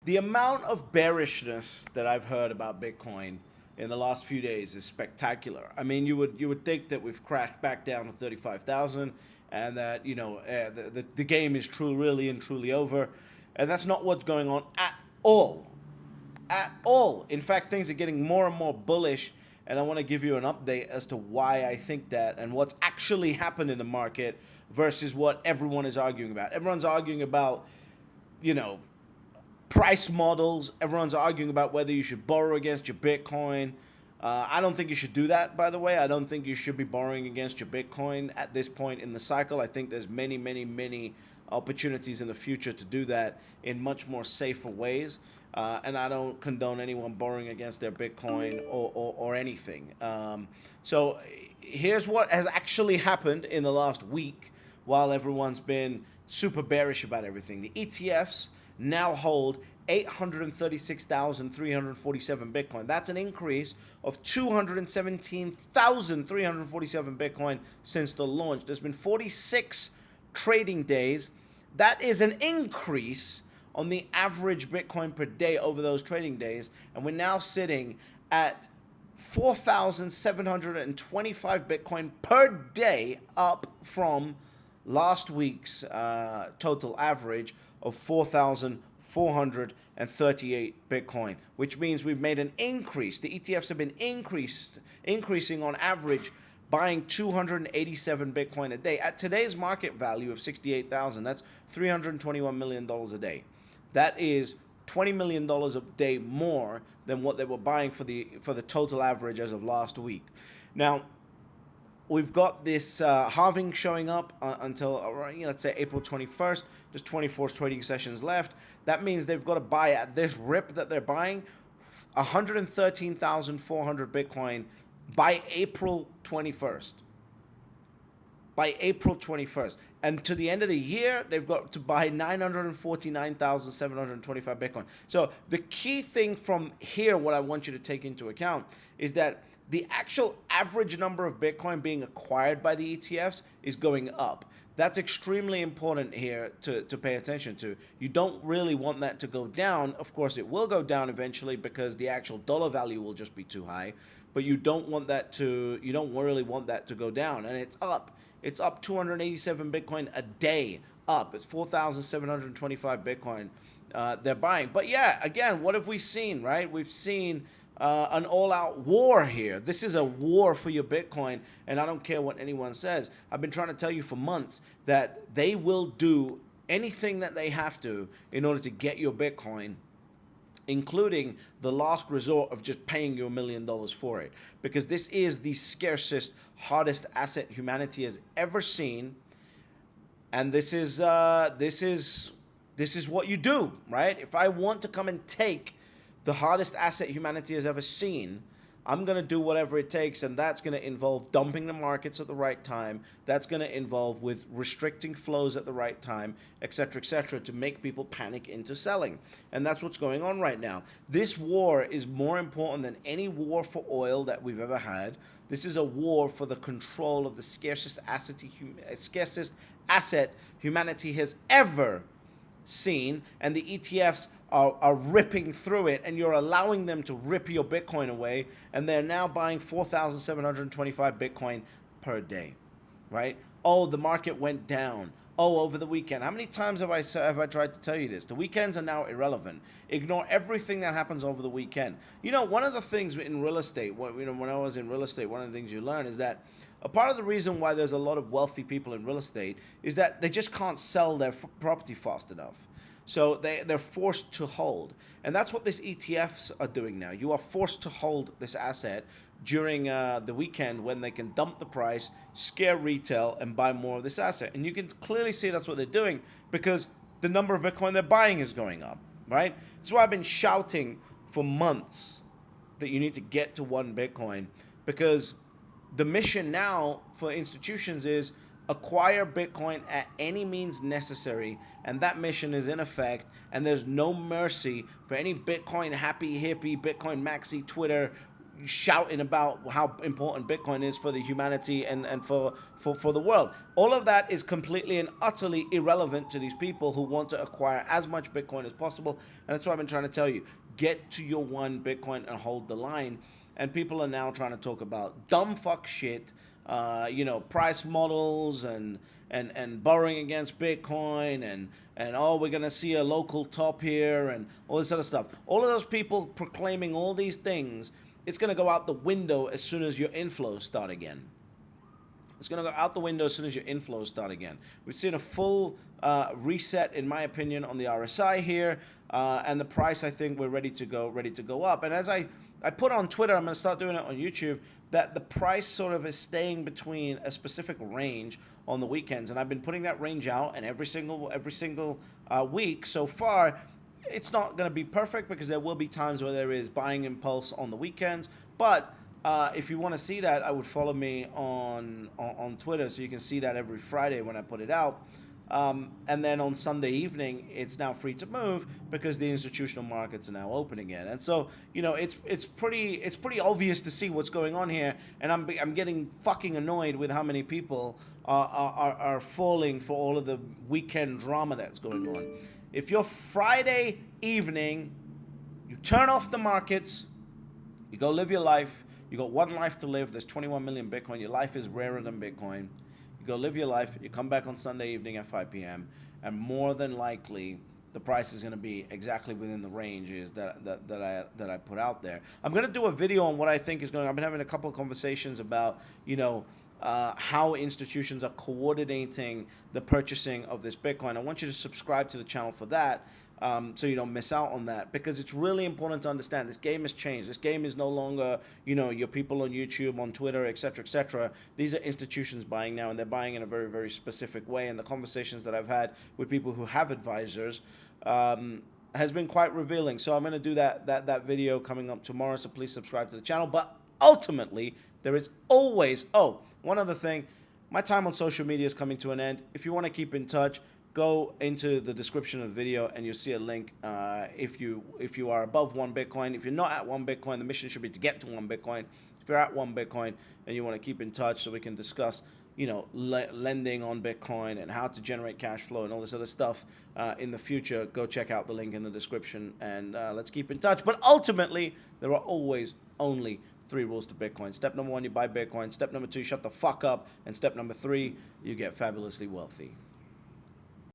The amount of bearishness that I've heard about Bitcoin in the last few days is spectacular. I mean, you would think that we've crashed back down to 35,000, and that the game is really and truly over, and that's not what's going on at all. At all. In fact, things are getting more and more bullish, and I want to give you an update as to why I think that and what's actually happened in the market versus what everyone is arguing about. Everyone's arguing about, price models. Everyone's arguing about whether you should borrow against your Bitcoin. I don't think you should do that, by the way. I don't think you should be borrowing against your Bitcoin at this point in the cycle. I think there's many opportunities in the future to do that in much more safer ways. And I don't condone anyone borrowing against their Bitcoin or anything. So here's what has actually happened in the last week while everyone's been super bearish about everything. The ETFs now hold 836,347 Bitcoin. That's an increase of 217,347 Bitcoin since the launch. There's been 46 trading days. That is an increase on the average Bitcoin per day over those trading days. And we're now sitting at 4,725 Bitcoin per day, up from last week's total average of 4,438 Bitcoin, which means we've made an increase. The ETFs have been increasing on average, buying 287 Bitcoin a day. At today's market value of 68,000, that's $321 million a day. That is $20 million a day more than what they were buying for the total average as of last week. Now, we've got this halving showing up until, let's say April 21st. There's 24 trading sessions left. That means they've got to buy at this rip that they're buying 113,400 Bitcoin by April 21st. By April 21st. And to the end of the year, they've got to buy 949,725 Bitcoin. So the key thing from here, what I want you to take into account, is that the actual average number of Bitcoin being acquired by the ETFs is going up. That's extremely important here to pay attention to. You don't really want that to go down. Of course, it will go down eventually because the actual dollar value will just be too high. But you don't really want that to go down. And it's up. It's up 287 Bitcoin a day up. It's 4,725 Bitcoin they're buying. But yeah, again, what have we seen, right? We've seen an all-out war here. This is a war for your Bitcoin, and I don't care what anyone says. I've been trying to tell you for months that they will do anything that they have to in order to get your Bitcoin, including the last resort of just paying you $1 million for it. Because this is the scarcest, hardest asset humanity has ever seen. And this is what you do, right? If I want to come and take the hardest asset humanity has ever seen, I'm going to do whatever it takes, and that's going to involve dumping the markets at the right time. That's going to involve with restricting flows at the right time, etc., to make people panic into selling. And that's what's going on right now. This war is more important than any war for oil that we've ever had. This is a war for the control of the scarcest asset humanity has ever seen, and the ETFs are ripping through it, and you're allowing them to rip your Bitcoin away, and they're now buying 4,725 Bitcoin per day, right? Oh, the market went down. Oh, over the weekend. How many times have I tried to tell you this? The weekends are now irrelevant. Ignore everything that happens over the weekend. One of the things in real estate, when I was in real estate, one of the things you learn is that a part of the reason why there's a lot of wealthy people in real estate is that they just can't sell their property fast enough. So they're forced to hold. And that's what these ETFs are doing now. You are forced to hold this asset during the weekend when they can dump the price, scare retail, and buy more of this asset. And you can clearly see that's what they're doing because the number of Bitcoin they're buying is going up, right? That's why I've been shouting for months that you need to get to 1 Bitcoin, because the mission now for institutions is acquire Bitcoin at any means necessary, and that mission is in effect, and there's no mercy for any Bitcoin happy hippie, Bitcoin maxi Twitter shouting about how important Bitcoin is for the humanity and for the world. All of that is completely and utterly irrelevant to these people who want to acquire as much Bitcoin as possible. And that's what I've been trying to tell you. Get to your one Bitcoin and hold the line. And people are now trying to talk about dumb fuck shit, price models and borrowing against Bitcoin and oh, we're going to see a local top here and all this other stuff. All of those people proclaiming all these things, it's going to go out the window as soon as your inflows start again. It's going to go out the window as soon as your inflows start again. We've seen a full reset, in my opinion, on the RSI here, and the price, I think, we're ready to go up. And as I put on Twitter, I'm going to start doing it on YouTube, that the price sort of is staying between a specific range on the weekends, and I've been putting that range out, and every single week so far. It's not going to be perfect because there will be times where there is buying impulse on the weekends, but if you want to see that, I would follow me on Twitter so you can see that every Friday when I put it out. And then on Sunday evening, it's now free to move because the institutional markets are now open again. And so, it's pretty obvious to see what's going on here. And I'm getting fucking annoyed with how many people are falling for all of the weekend drama that's going on. If you're Friday evening, you turn off the markets, you go live your life. You got one life to live. There's 21 million Bitcoin. Your life is rarer than Bitcoin. You go live your life. You come back on Sunday evening at 5 p.m. And more than likely, the price is going to be exactly within the ranges that I put out there. I'm going to do a video on what I think is going on. I've been having a couple of conversations about, how institutions are coordinating the purchasing of this Bitcoin. I want you to subscribe to the channel for that. So you don't miss out on that, because it's really important to understand this game has changed. This game is no longer, your people on YouTube, on Twitter, etc., etc. These are institutions buying now, and they're buying in a very, very specific way. And the conversations that I've had with people who have advisors has been quite revealing. So I'm going to do that video coming up tomorrow. So please subscribe to the channel. But ultimately, there is always, one other thing, my time on social media is coming to an end. If you want to keep in touch, go into the description of the video and you'll see a link. If you are above 1 Bitcoin, if you're not at 1 Bitcoin, the mission should be to get to 1 Bitcoin. If you're at 1 Bitcoin and you want to keep in touch so we can discuss, lending on Bitcoin and how to generate cash flow and all this other stuff in the future, go check out the link in the description and let's keep in touch. But ultimately, there are always only 3 rules to Bitcoin. Step number 1, you buy Bitcoin. Step number 2, shut the fuck up. And step number 3, you get fabulously wealthy.